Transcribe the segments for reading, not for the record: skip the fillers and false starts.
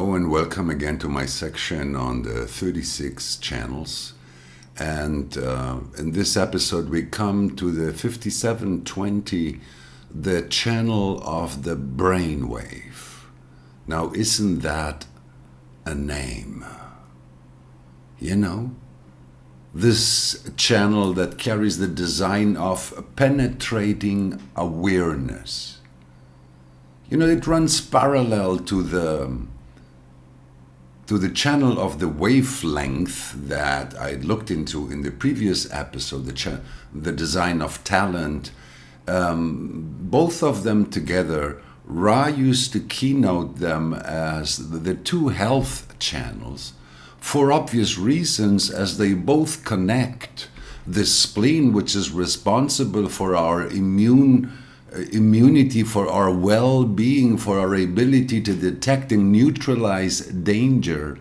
Hello and welcome again to my section on the 36 channels. And in this episode we come to the 5720, the channel of the Brainwave. Now isn't that a name? You know, this channel that carries the design of penetrating awareness. You know, it runs parallel to the channel of the wavelength that I looked into in the previous episode, the design of talent. Both of them together, Ra used to keynote them as the two health channels for obvious reasons, as they both connect the spleen, which is responsible for our immunity, for our well-being, for our ability to detect and neutralize danger,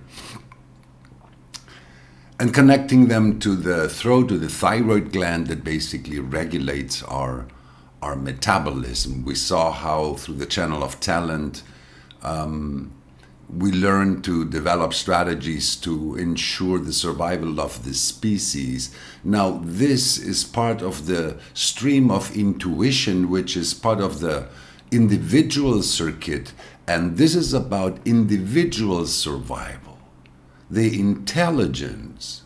and connecting them to the throat, to the thyroid gland that basically regulates our metabolism. We saw how through the channel of talent we learned to develop strategies to ensure the survival of the species. Now, this is part of the stream of intuition, which is part of the individual circuit, and this is about individual survival. The intelligence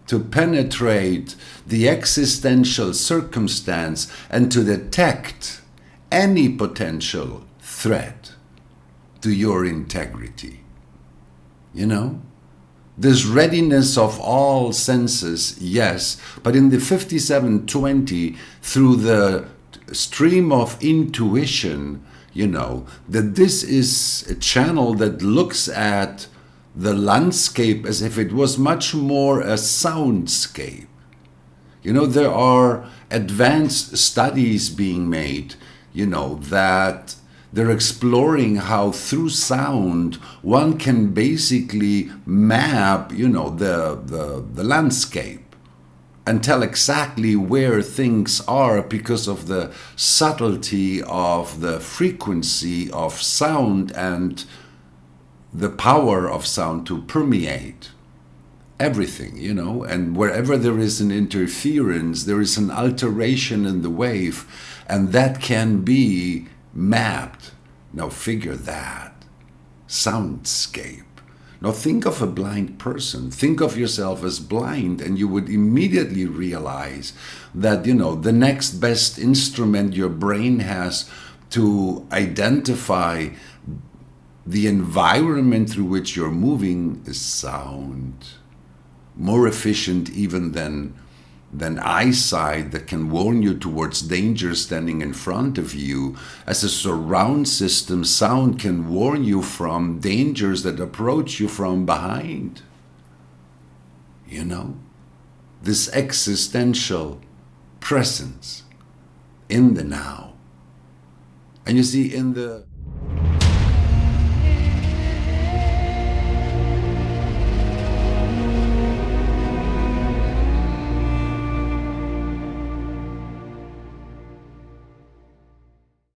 to penetrate the existential circumstance and to detect any potential threat to your integrity. You know, this readiness of all senses, yes, but in the 5720, through the stream of intuition, you know, that this is a channel that looks at the landscape as if it was much more a soundscape. You know, there are advanced studies being made, you know, that they're exploring how through sound one can basically map, you know, the landscape and tell exactly where things are because of the subtlety of the frequency of sound and the power of sound to permeate everything, you know. And wherever there is an interference, there is an alteration in the wave, and that can be mapped. Now figure that. Soundscape. Now think of a blind person. Think of yourself as blind, and you would immediately realize that, you know, the next best instrument your brain has to identify the environment through which you're moving is sound. More efficient even than eyesight that can warn you towards danger standing in front of you. As a surround system, sound can warn you from dangers that approach you from behind. You know, this existential presence in the now. And you see, in the